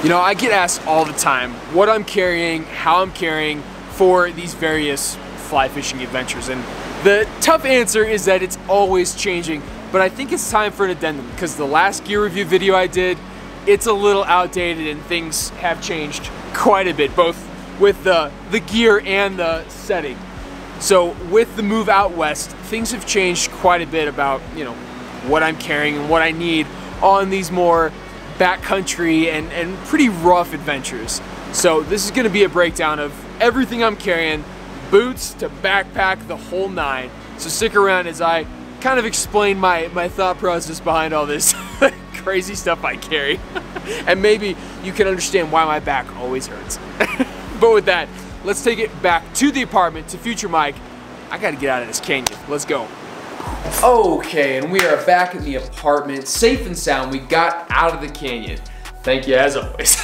You know, I get asked all the time what I'm carrying, how I'm carrying for these various fly fishing adventures, and the tough answer is that it's always changing, but I think it's time for an addendum because the last gear review video I did, it's a little outdated and things have changed quite a bit, both with the gear and the setting. So with the move out west, things have changed quite a bit about, you know, what I'm carrying and what I need on these more backcountry and pretty rough adventures. So this is going to be a breakdown of everything I'm carrying, boots to backpack, the whole nine. So stick around as I kind of explain my thought process behind all this crazy stuff I carry. And maybe you can understand why my back always hurts. But with that, let's take it back to the apartment, to future Mike. I gotta get out of this canyon. Let's go. Okay, and we are back in the apartment, safe and sound. We got out of the canyon. Thank you, as always.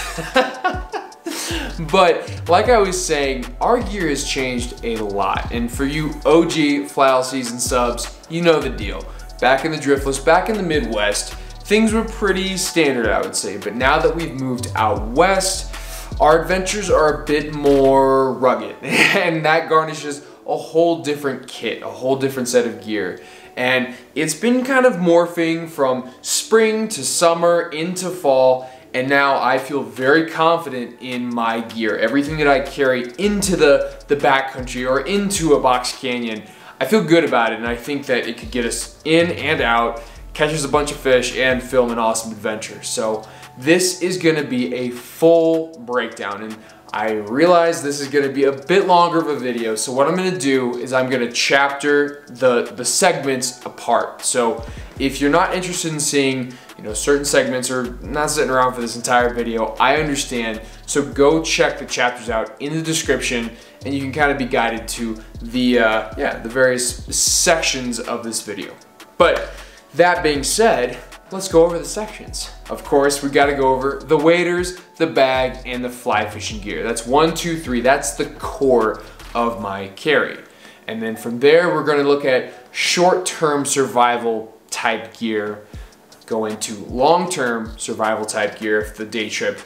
But like I was saying, our gear has changed a lot. And for you OG Fly All Season subs, you know the deal. Back in the driftless, back in the Midwest, things were pretty standard, I would say. But now that we've moved out west, our adventures are a bit more rugged. And that garnishes a whole different kit, a whole different set of gear. And it's been kind of morphing from spring to summer into fall, and now I feel very confident in my gear. Everything that I carry into the backcountry or into a box canyon, I feel good about it, and I think that it could get us in and out, catch us a bunch of fish, and film an awesome adventure. So this is gonna be a full breakdown, and I realize this is gonna be a bit longer of a video, so what I'm gonna do is I'm gonna chapter the segments apart. So if you're not interested in seeing, you know, certain segments or not sitting around for this entire video, I understand. So go check the chapters out in the description, and you can kind of be guided to the various sections of this video. But that being said, let's go over the sections. Of course, we gotta go over the waders, the bag, and the fly fishing gear. That's 1, 2, 3. That's the core of my carry. And then from there, we're gonna look at short-term survival type gear, go into long-term survival type gear if the day trip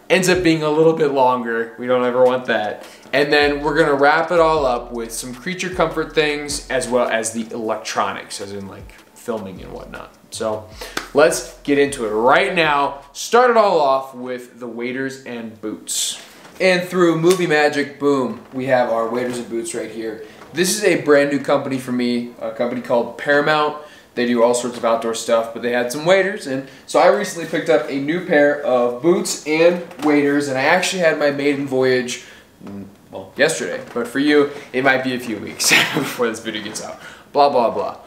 ends up being a little bit longer. We don't ever want that. And then we're gonna wrap it all up with some creature comfort things as well as the electronics, as in like filming and whatnot. So let's get into it right now. Start it all off with the waders and boots. And through movie magic, boom, we have our waders and boots right here. This is a brand new company for me, a company called Paramount. They do all sorts of outdoor stuff, but they had some waders, and so I recently picked up a new pair of boots and waders, and I actually had my maiden voyage, well, yesterday, but for you, it might be a few weeks before this video gets out. Blah, blah, blah.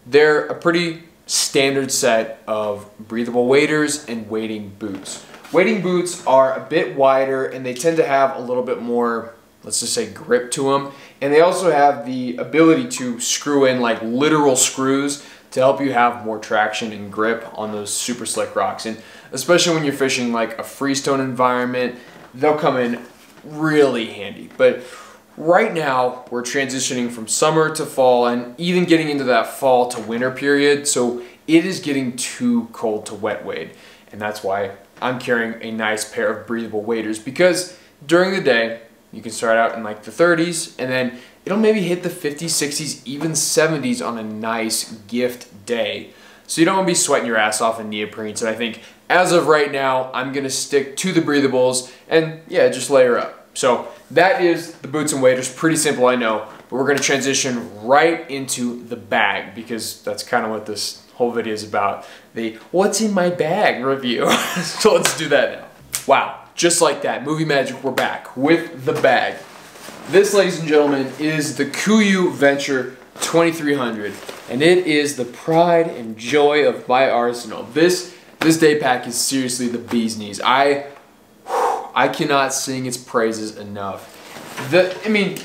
They're a pretty standard set of breathable waders and wading boots. Wading boots are a bit wider, and they tend to have a little bit more, let's just say, grip to them, and they also have the ability to screw in like literal screws to help you have more traction and grip on those super slick rocks. And especially when you're fishing like a freestone environment, they'll come in really handy. But right now, we're transitioning from summer to fall and even getting into that fall to winter period, so it is getting too cold to wet wade. And that's why I'm carrying a nice pair of breathable waders, because during the day, you can start out in like the 30s, and then it'll maybe hit the 50s, 60s, even 70s on a nice gift day. So you don't want to be sweating your ass off in neoprene. So I think as of right now, I'm going to stick to the breathables and yeah, just layer up. So that is the boots and waders. Pretty simple, I know, but we're going to transition right into the bag, because that's kind of what this whole video is about. The what's in my bag review. So let's do that now. Wow. Just like that, movie magic, we're back with the bag. This, ladies and gentlemen, is the Kuiu Venture 2300, and it is the pride and joy of my arsenal. This day pack is seriously the bee's knees. I cannot sing its praises enough. I mean,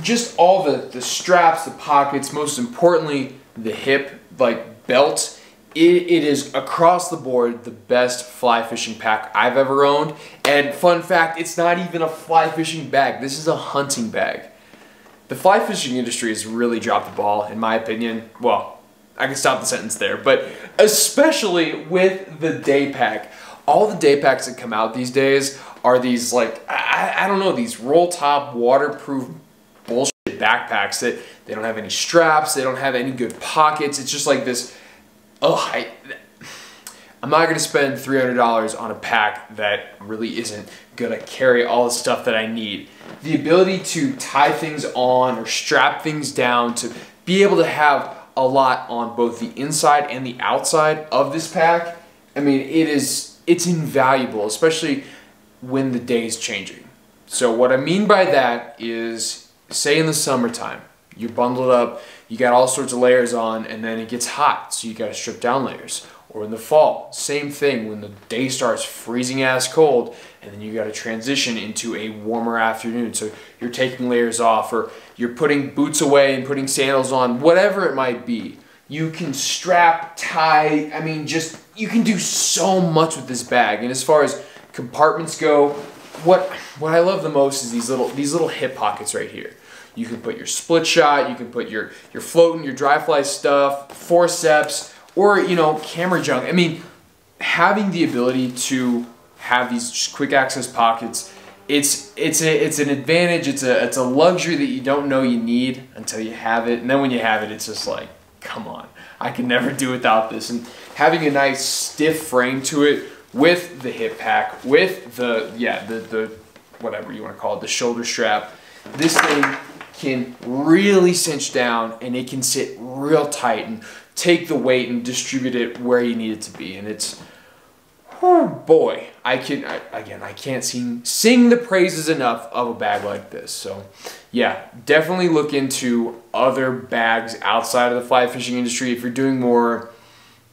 just all the straps, the pockets, most importantly, the hip, like belt. It is across the board the best fly fishing pack I've ever owned. And fun fact, it's not even a fly fishing bag. This is a hunting bag. The fly fishing industry has really dropped the ball, in my opinion. Well, I can stop the sentence there, but especially with the day pack. all the day packs that come out these days are these like, I don't know, these roll top waterproof bullshit backpacks that they don't have any straps, they don't have any good pockets. It's just like this, I'm not going to spend $300 on a pack that really isn't going to carry all the stuff that I need. The ability to tie things on or strap things down, to be able to have a lot on both the inside and the outside of this pack, I mean, it's invaluable, especially when the day is changing. So what I mean by that is, say in the summertime, you're bundled up, you got all sorts of layers on, and then it gets hot, so you got to strip down layers. Or in the fall, same thing, when the day starts freezing ass cold, and then you got to transition into a warmer afternoon. So you're taking layers off, or you're putting boots away and putting sandals on, whatever it might be. You can strap, tie, I mean, just, you can do so much with this bag. And as far as compartments go, what I love the most is these little hip pockets right here. You can put your split shot, you can put your floating, your dry fly stuff, forceps, or, you know, camera junk. I mean, having the ability to have these just quick access pockets, it's an advantage. It's a luxury that you don't know you need until you have it. And then when you have it, it's just like, come on, I can never do without this. And having a nice stiff frame to it with the hip pack, with the whatever you want to call it, the shoulder strap, this thing can really cinch down and it can sit real tight and take the weight and distribute it where you need it to be. And it's, oh boy, I can't sing the praises enough of a bag like this. So yeah, definitely look into other bags outside of the fly fishing industry if you're doing more,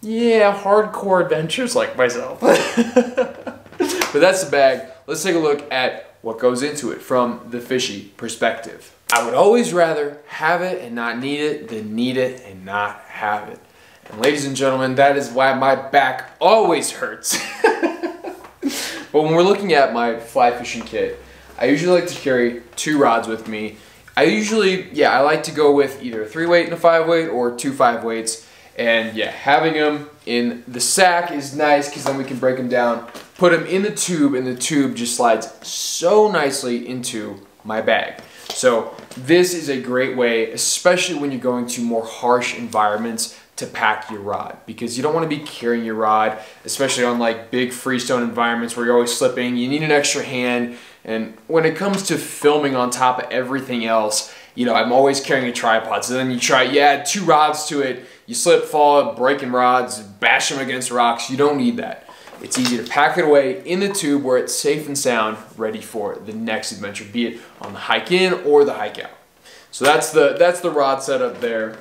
hardcore adventures like myself. But that's the bag. Let's take a look at what goes into it from the fishy perspective. I would always rather have it and not need it than need it and not have it. And ladies and gentlemen, that is why my back always hurts. But when we're looking at my fly fishing kit, I usually like to carry 2 rods with me. I like to go with either a 3-weight and a 5-weight or 2 5-weights. And yeah, having them in the sack is nice because then we can break them down, put them in the tube, and the tube just slides so nicely into my bag. So this is a great way, especially when you're going to more harsh environments, to pack your rod, because you don't want to be carrying your rod, especially on like big freestone environments where you're always slipping. You need an extra hand. And when it comes to filming on top of everything else, you know, I'm always carrying a tripod. So then you add 2 rods to it, you slip, fall, breaking rods, bash them against rocks. You don't need that. It's easy to pack it away in the tube where it's safe and sound, ready for the next adventure, be it on the hike in or the hike out. So that's the rod setup there.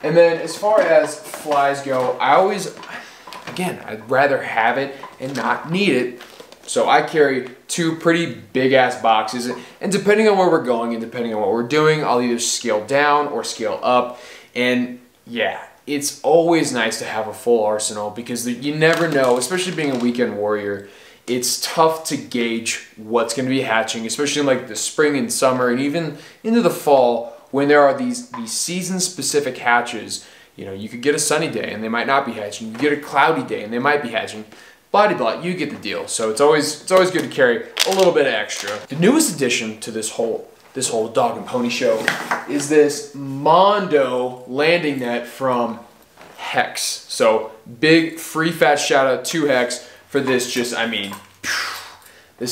And then as far as flies go, I'd rather have it and not need it. So I carry 2 pretty big ass boxes, and depending on where we're going and depending on what we're doing, I'll either scale down or scale up. And yeah, it's always nice to have a full arsenal, because you never know, especially being a weekend warrior, it's tough to gauge what's going to be hatching, especially in like the spring and summer and even into the fall, when there are these season-specific hatches. You know, you could get a sunny day and they might not be hatching. You get a cloudy day and they might be hatching. Blah, blah, you get the deal. So it's always good to carry a little bit of extra. The newest addition to this whole dog and pony show is this Mondo landing net from Hex. So big free fat shout out to Hex for this. This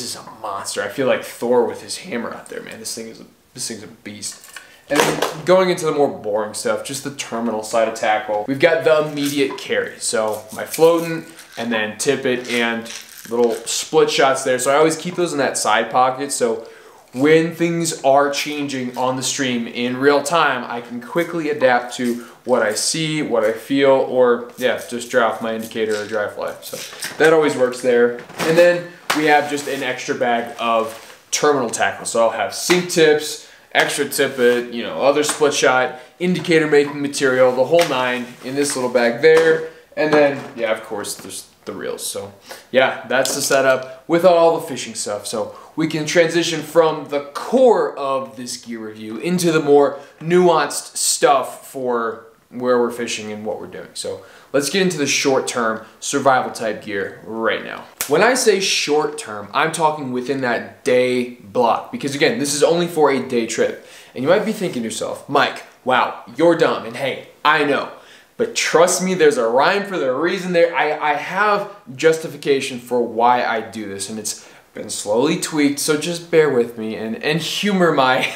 is a monster. I feel like Thor with his hammer out there, man. This thing's a beast. And then going into the more boring stuff, just the terminal side of tackle, we've got the immediate carry. So my floating and then tippet and little split shots there. So I always keep those in that side pocket. So when things are changing on the stream in real time, I can quickly adapt to what I see, what I feel, or just dry off my indicator or dry fly. So that always works there. And then we have just an extra bag of terminal tackle. So I'll have sink tips, extra tippet, other split shot, indicator making material, the whole 9 in this little bag there. And then, of course, there's the reels. So that's the setup with all the fishing stuff. So we can transition from the core of this gear review into the more nuanced stuff for where we're fishing and what we're doing. So let's get into the short-term survival type gear right now. When I say short-term, I'm talking within that day block, because again, this is only for a day trip. And you might be thinking to yourself, Mike, wow, you're dumb. And hey, I know. But trust me, there's a rhyme for the reason there. I have justification for why I do this, and it's been slowly tweaked, so just bear with me and humor my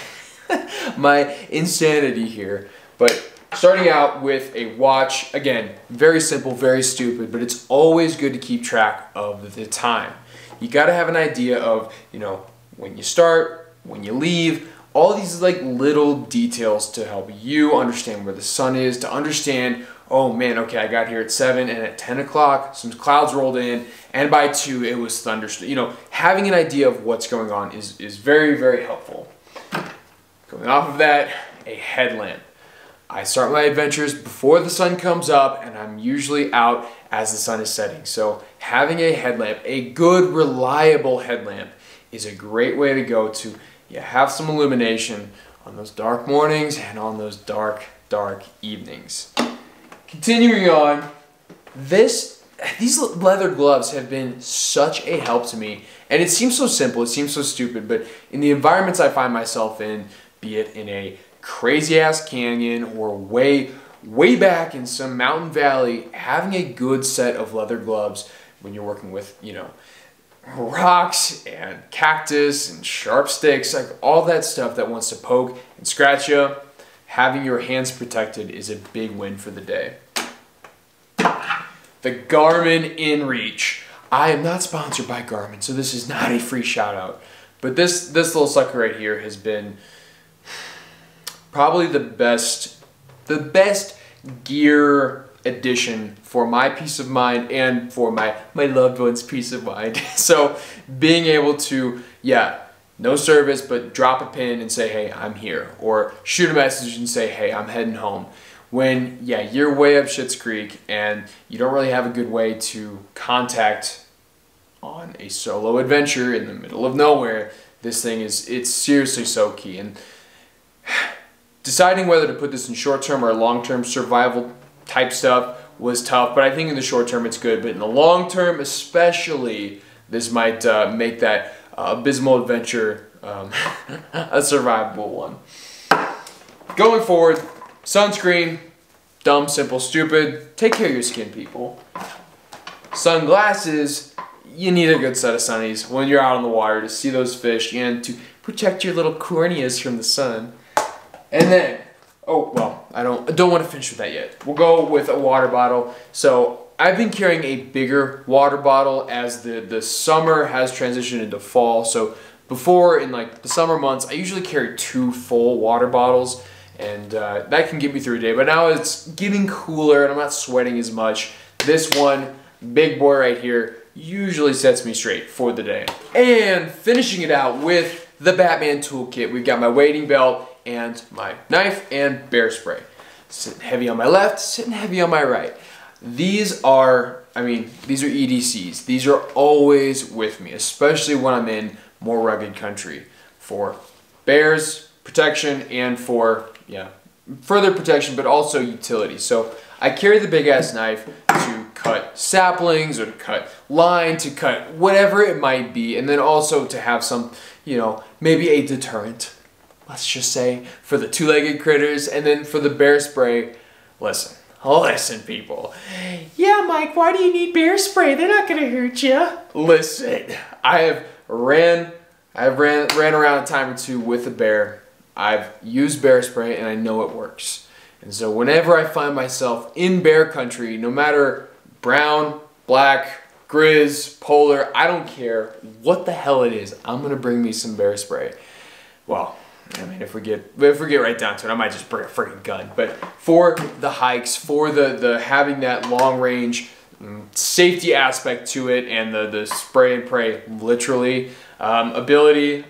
my insanity here. But starting out with a watch, again, very simple, very stupid, but it's always good to keep track of the time. You gotta have an idea of, you know, when you start, when you leave, all these like little details to help you understand where the sun is, to understand, oh man, okay, I got here at 7 and at 10 o'clock, some clouds rolled in, and by 2 it was thunderstorm. You know, having an idea of what's going on is very, very helpful. Going off of that, a headlamp. I start my adventures before the sun comes up, and I'm usually out as the sun is setting. So having a headlamp, a good, reliable headlamp, is a great way to go to have some illumination on those dark mornings and on those dark, dark evenings. Continuing on, these leather gloves have been such a help to me, and it seems so simple, it seems so stupid, but in the environments I find myself in, be it in a crazy ass canyon or way back in some mountain valley, having a good set of leather gloves when you're working with, you know, rocks and cactus and sharp sticks, like all that stuff that wants to poke and scratch you, having your hands protected is a big win for the day. The Garmin InReach. I am not sponsored by Garmin, so this is not a free shout out, but this little sucker right here has been probably the best gear addition for my peace of mind and for my loved ones' peace of mind. So being able to, no service, but drop a pin and say, hey, I'm here, or shoot a message and say, hey, I'm heading home. When, you're way up Schitt's Creek and you don't really have a good way to contact on a solo adventure in the middle of nowhere, this thing it's seriously so key. And deciding whether to put this in short-term or long-term survival type stuff was tough, but I think in the short term it's good. But in the long term especially, this might make that abysmal adventure a survivable one. Going forward, sunscreen, dumb, simple, stupid. Take care of your skin, people. Sunglasses, you need a good set of sunnies when you're out on the water to see those fish and to protect your little corneas from the sun. And then, I don't want to finish with that yet. We'll go with a water bottle. So I've been carrying a bigger water bottle as the summer has transitioned into fall. So before, in like the summer months, I usually carry 2 full water bottles, and that can get me through a day. But now it's getting cooler and I'm not sweating as much. This one, big boy right here, usually sets me straight for the day. And finishing it out with the Batman toolkit, we've got my wading belt and my knife and bear spray. Sitting heavy on my left, sitting heavy on my right. These are EDCs. These are always with me, especially when I'm in more rugged country, for bears protection and for, further protection, but also utility. So I carry the big ass knife to cut saplings or to cut line, to cut whatever it might be, and then also to have some, maybe a deterrent, let's just say, for the 2-legged critters. And then for the bear spray, listen people. Yeah, Mike, why do you need bear spray? They're not gonna hurt you. Listen, I have ran around a time or two with a bear. I've used bear spray and I know it works. And so whenever I find myself in bear country, no matter brown, black, grizz, polar, I don't care what the hell it is, I'm gonna bring me some bear spray. Well, I mean, if we get right down to it, I might just bring a freaking gun. But for the hikes, for the having that long range safety aspect to it, and the spray and pray literally ability,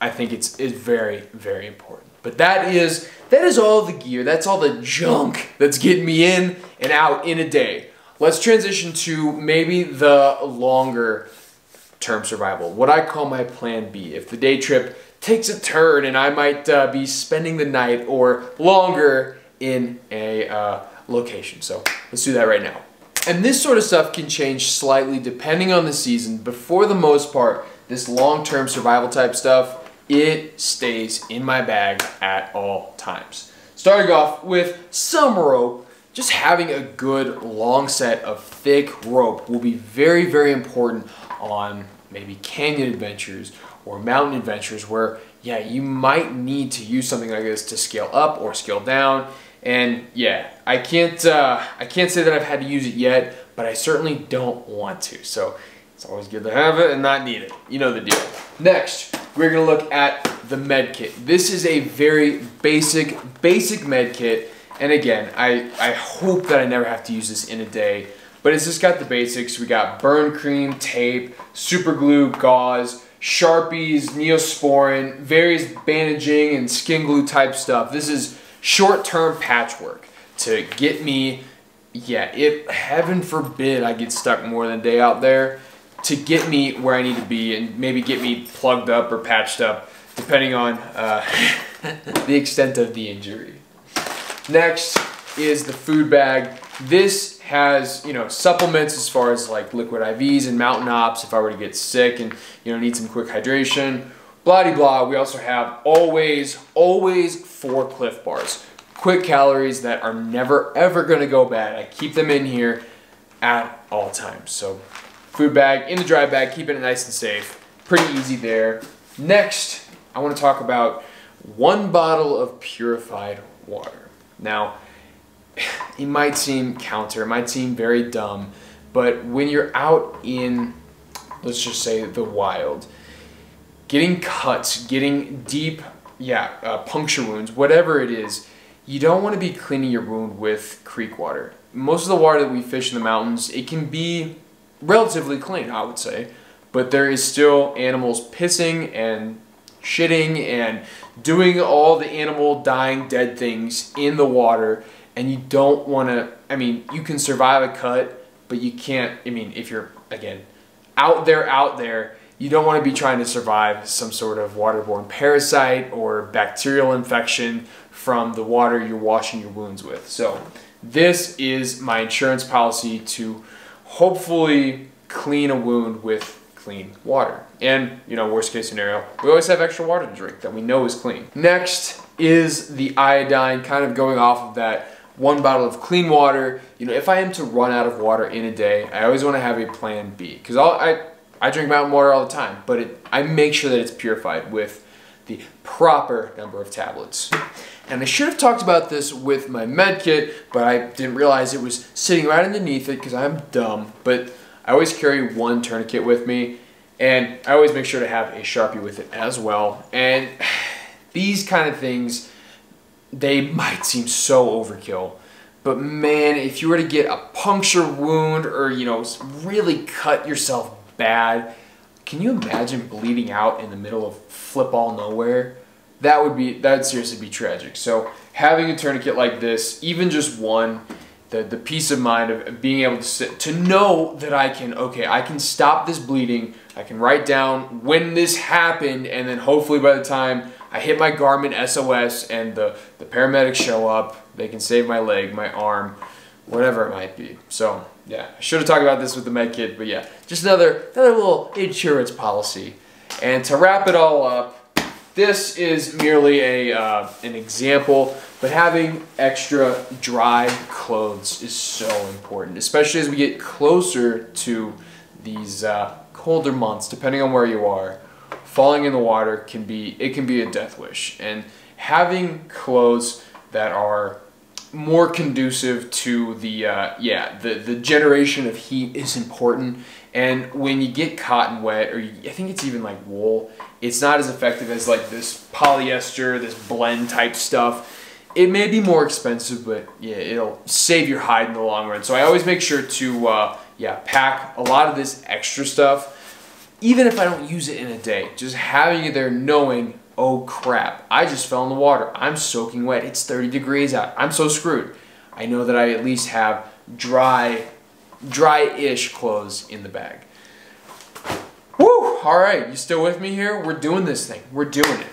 I think it's very, very important. But that is all the gear. That's all the junk that's getting me in and out in a day. Let's transition to maybe the longer term survival, what I call my plan B. If the day trip takes a turn and I might be spending the night or longer in a location. So let's do that right now. And this sort of stuff can change slightly depending on the season, but for the most part, this long-term survival type stuff, it stays in my bag at all times. Starting off with some rope. Just having a good long set of thick rope will be very, very important on maybe canyon adventures or mountain adventures where, yeah, you might need to use something like this to scale up or scale down. And yeah, I can't say that I've had to use it yet, but I certainly don't want to. So it's always good to have it and not need it. You know the deal. Next, we're gonna look at the med kit. This is a very basic med kit. And again, I hope that I never have to use this in a day, but it's just got the basics. We got burn cream, tape, super glue, gauze, Sharpies, Neosporin, various bandaging and skin glue type stuff. This is short-term patchwork to get me, yeah, if heaven forbid I get stuck more than a day out there, to get me where I need to be and maybe get me plugged up or patched up, depending on the extent of the injury. Next is the food bag. This has, you know, supplements as far as like liquid IVs and mountain ops if I were to get sick and, you know, need some quick hydration. Blah blah. We also have always 4 Cliff Bars. Quick calories that are never ever gonna go bad. I keep them in here at all times. So food bag in the dry bag, keeping it nice and safe. Pretty easy there. Next, I want to talk about 1 bottle of purified water. Now, it might seem counter, it might seem very dumb, but when you're out in, let's just say, the wild, getting cuts, getting deep, puncture wounds, whatever it is, you don't want to be cleaning your wound with creek water. Most of the water that we fish in the mountains, it can be relatively clean, I would say, but there is still animals pissing and shitting and doing all the animal dying dead things in the water, and you don't want to, I mean, you can survive a cut, but you can't, I mean, if you're, again, out there, you don't want to be trying to survive some sort of waterborne parasite or bacterial infection from the water you're washing your wounds with. So this is my insurance policy to hopefully clean a wound with clean water. And, you know, worst case scenario, we always have extra water to drink that we know is clean. Next is the iodine, kind of going off of that 1 bottle of clean water. You know, if I am to run out of water in a day, I always want to have a plan B. Because I drink mountain water all the time, but I make sure that it's purified with the proper number of tablets. And I should have talked about this with my med kit, but I didn't realize it was sitting right underneath it because I'm dumb. But I always carry 1 tourniquet with me, and I always make sure to have a Sharpie with it as well. And these kind of things, they might seem so overkill, but man, if you were to get a puncture wound or, you know, really cut yourself bad, can you imagine bleeding out in the middle of flip all nowhere? That'd seriously be tragic. So having a tourniquet like this, even just 1, the peace of mind of being able to know that I can stop this bleeding, I can write down when this happened, and then hopefully by the time I hit my Garmin SOS and the paramedics show up, they can save my leg, my arm, whatever it might be. So yeah, I should have talked about this with the med kit, but yeah, just another little insurance policy. And to wrap it all up, this is merely an example, but having extra dry clothes is so important, especially as we get closer to these colder months, depending on where you are. Falling in the water can be a death wish, and having clothes that are more conducive to the generation of heat is important. And when you get cotton wet, or I think it's even like wool, it's not as effective as like this polyester, this blend type stuff. It may be more expensive, but yeah, it'll save your hide in the long run. So I always make sure to pack a lot of this extra stuff, even if I don't use it in a day. Just having it there, knowing, oh crap, I just fell in the water, I'm soaking wet, it's 30 degrees out, I'm so screwed. I know that I at least have dry-ish clothes in the bag. Woo! All right, you still with me here? We're doing this thing. We're doing it.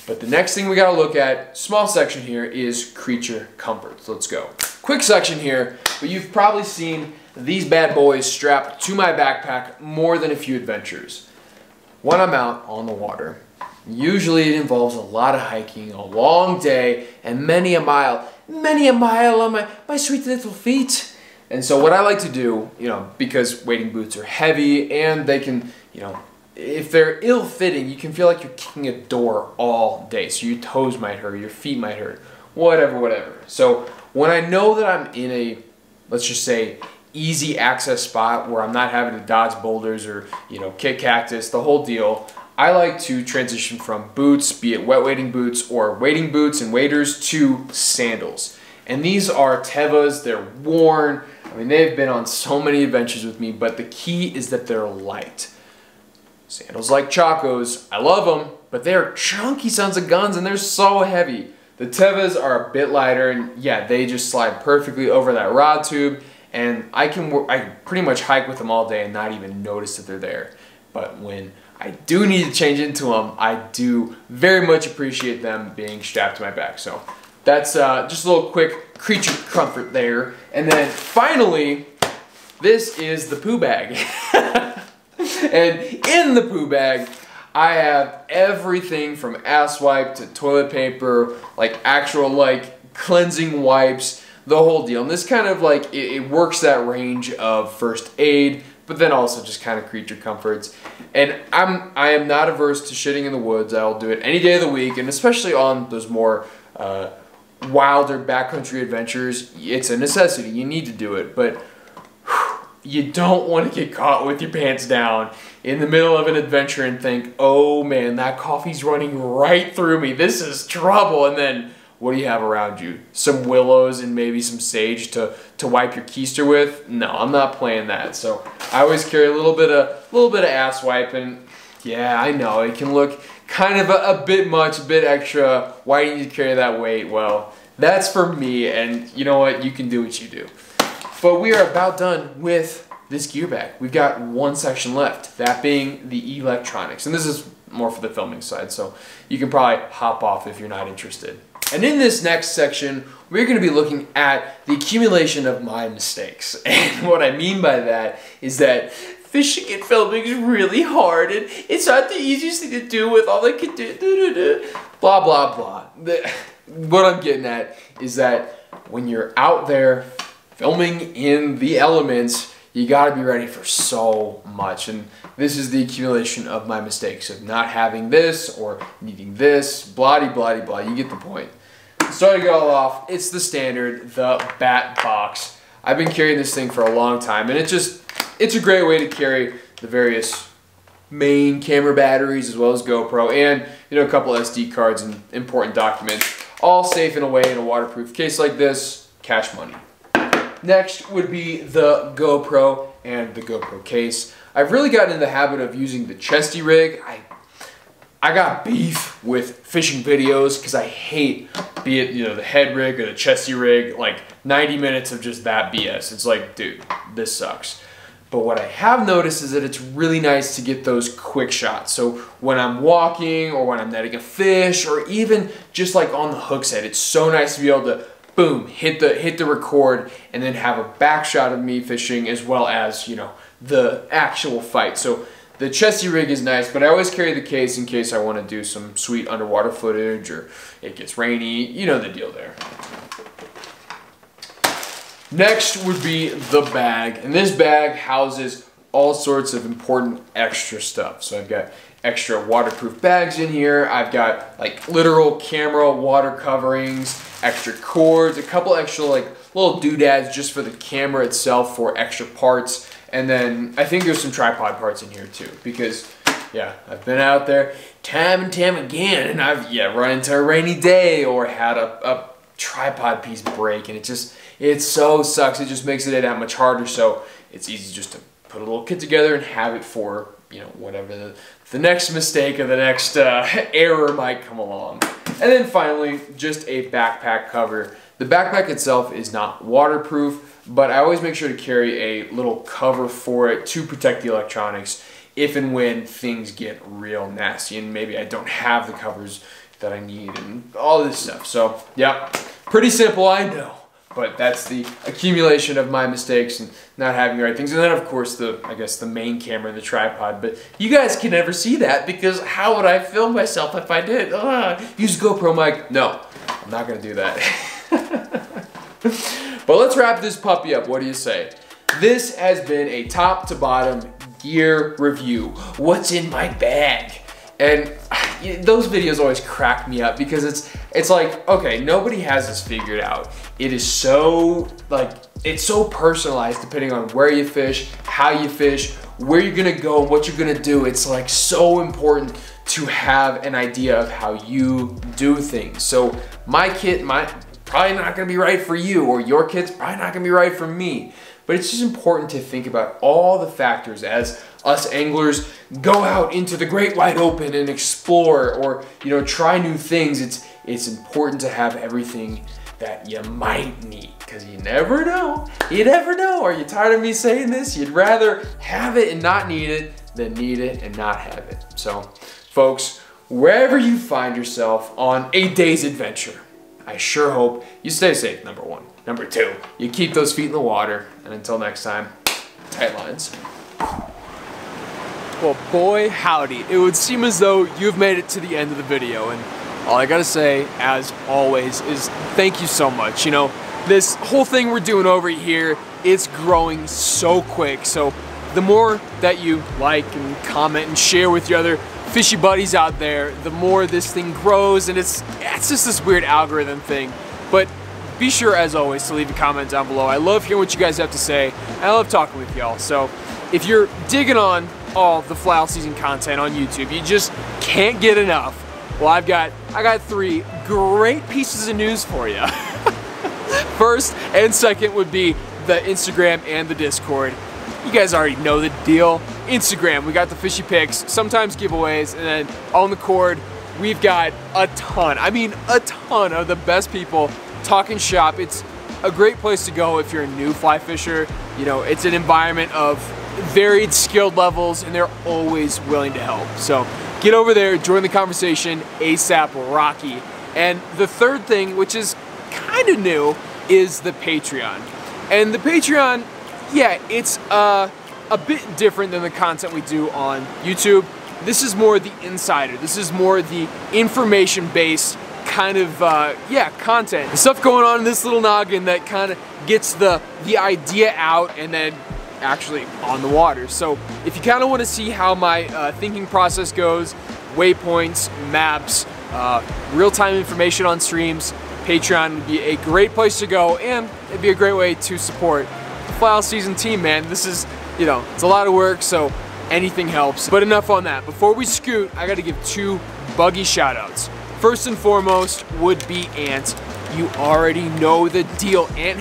But the next thing we gotta look at, small section here, is creature comforts. Let's go. Quick section here, but you've probably seen these bad boys strapped to my backpack more than a few adventures. When I'm out on the water, usually it involves a lot of hiking, a long day, and many a mile on my sweet little feet. And so what I like to do, because wading boots are heavy and they can, if they're ill-fitting, you can feel like you're kicking a door all day. So your toes might hurt, your feet might hurt, whatever. So when I know that I'm in a, let's just say, easy access spot where I'm not having to dodge boulders or, kick cactus, the whole deal, I like to transition from boots, be it wet wading boots or wading boots and waders, to sandals. And these are Tevas, they're worn. I mean, they've been on so many adventures with me, but the key is that they're light. Sandals like Chacos, I love them, but they're chunky sons of guns and they're so heavy. The Tevas are a bit lighter and yeah, they just slide perfectly over that rod tube, and I pretty much hike with them all day and not even notice that they're there. But when I do need to change into them, I do very much appreciate them being strapped to my back. So that's just a little quick creature comfort there. And then finally, this is the poo bag. And in the poo bag, I have everything from ass wipe to toilet paper, like actual cleansing wipes, the whole deal. And this kind of it works that range of first aid, but then also just kind of creature comforts. And I am not averse to shitting in the woods. I'll do it any day of the week, and especially on those more wilder backcountry adventures, it's a necessity. You need to do it, but you don't want to get caught with your pants down in the middle of an adventure and think, oh man, that coffee's running right through me. This is trouble. And then what do you have around you? Some willows and maybe some sage to wipe your keister with? No, I'm not playing that. So I always carry a little bit of ass wipe, and yeah, I know it can look kind of a bit much, a bit extra. Why do you need to carry that weight? Well, that's for me, and you know what? You can do what you do. But we are about done with this gear bag. We've got one section left, that being the electronics. And this is more for the filming side, so you can probably hop off if you're not interested. And in this next section, we're going to be looking at the accumulation of my mistakes. And what I mean by that is that fishing and filming is really hard, and it's not the easiest thing to do with all the blah, blah, blah. What I'm getting at is that when you're out there filming in the elements, you gotta be ready for so much. And this is the accumulation of my mistakes of not having this or needing this, blah, blah, blah. You get the point. Starting it all off, it's the standard, the Bat Box. I've been carrying this thing for a long time, and it's a great way to carry the various main camera batteries as well as GoPro, and a couple SD cards and important documents, all safe and away in a waterproof case like this. Cash money. Next would be the GoPro and the GoPro case. I've really gotten in the habit of using the chesty rig. I got beef with fishing videos because I hate, be it the head rig or the chesty rig, 90 minutes of just that BS. It's like, dude, this sucks. But what I have noticed is that it's really nice to get those quick shots. So when I'm walking or when I'm netting a fish or even just on the hook set, it's so nice to be able to boom, hit the record and then have a back shot of me fishing as well as, the actual fight. So the chesty rig is nice, but I always carry the case in case I want to do some sweet underwater footage or it gets rainy. You know the deal there. Next would be the bag, and this bag houses all sorts of important extra stuff. So I've got extra waterproof bags in here. I've got literal camera water coverings, extra cords, a couple extra little doodads just for the camera itself for extra parts. And then I think there's some tripod parts in here too, because yeah, I've been out there time and time again and I've run into a rainy day or had a tripod piece break, and it so sucks. It just makes it that much harder. So it's easy just to put a little kit together and have it for whatever the next mistake or the next error might come along. And then finally, just a backpack cover. The backpack itself is not waterproof, but I always make sure to carry a little cover for it to protect the electronics if and when things get real nasty and maybe I don't have the covers that I need and all this stuff. So yeah, pretty simple, I know. But that's the accumulation of my mistakes and not having the right things. And then of course I guess the main camera and the tripod. But you guys can never see that because how would I film myself if I did? Use GoPro mic. No, I'm not gonna do that. But let's wrap this puppy up. What do you say? This has been a top to bottom gear review. What's in my bag? And those videos always crack me up because it's like, okay, nobody has this figured out. It is so, like, it's so personalized depending on where you fish, how you fish, where you're gonna go, and what you're gonna do. It's like so important to have an idea of how you do things. So my kit probably not gonna be right for you, or your kit's probably not gonna be right for me. But it's just important to think about all the factors as us anglers go out into the great wide open and explore, or try new things. It's important to have everything that you might need, because you never know. You never know. Are you tired of me saying this? You'd rather have it and not need it than need it and not have it. So, folks, wherever you find yourself on a day's adventure, I sure hope you stay safe, number one. Number two, you keep those feet in the water. And until next time, tight lines. Well, boy howdy, it would seem as though you've made it to the end of the video, and all I gotta say, as always, is thank you so much. This whole thing we're doing over here, it's growing so quick, so the more that you like and comment and share with your other fishy buddies out there, the more this thing grows, and it's just this weird algorithm thing. But be sure, as always, to leave a comment down below. I love hearing what you guys have to say, and I love talking with y'all. So if you're digging on all the fly season content on YouTube, you just can't get enough, well, I got 3 great pieces of news for you. First and second would be the Instagram and the Discord. You guys already know the deal. Instagram, we got the fishy pics, sometimes giveaways, and then on the cord, we've got a ton, I mean a ton of the best people talking shop. It's a great place to go if you're a new fly fisher. It's an environment of varied skilled levels, and they're always willing to help. So get over there, join the conversation ASAP Rocky. And the third thing, which is kind of new, is the Patreon. And the Patreon, yeah, it's a bit different than the content we do on YouTube. This is more the insider. This is more the information-based kind of, content. The stuff going on in this little noggin that kind of gets the idea out and then actually on the water. So if you kind of want to see how my thinking process goes, waypoints, maps, real-time information on streams, Patreon would be a great place to go, and it'd be a great way to support the fly season team, man. This is, it's a lot of work, so anything helps. But enough on that. Before we scoot, I got to give 2 buggy shout-outs. First and foremost would be Ant. You already know the deal. Ant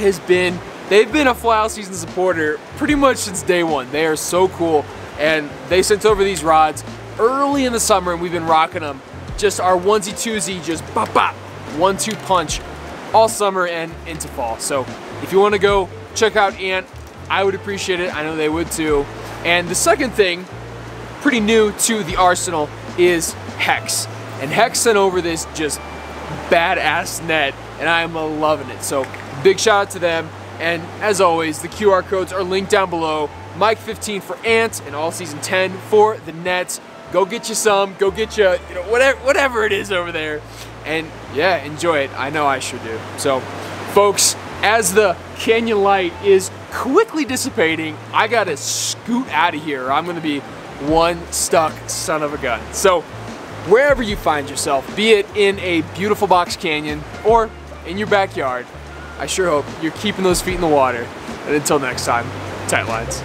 they've been a fly season supporter pretty much since day one. They are so cool, and they sent over these rods early in the summer, and we've been rocking them. Just our onesie twosie, just bop bop, 1-2 punch all summer and into fall. So if you want to go check out Ant, I would appreciate it. I know they would too. And the second thing, pretty new to the arsenal, is Hex. And Hex sent over this just badass net, and I'm loving it. So big shout out to them. And as always, the QR codes are linked down below. Mike 15 for Ant and All Season 10 for the nets. Go get you some. Go get you, whatever it is over there. And yeah, enjoy it. I know I sure do. So, folks, as the canyon light is quickly dissipating, I gotta scoot out of here. I'm gonna be one stuck son of a gun. So, wherever you find yourself, be it in a beautiful box canyon or in your backyard, I sure hope you're keeping those feet in the water. And until next time, tight lines.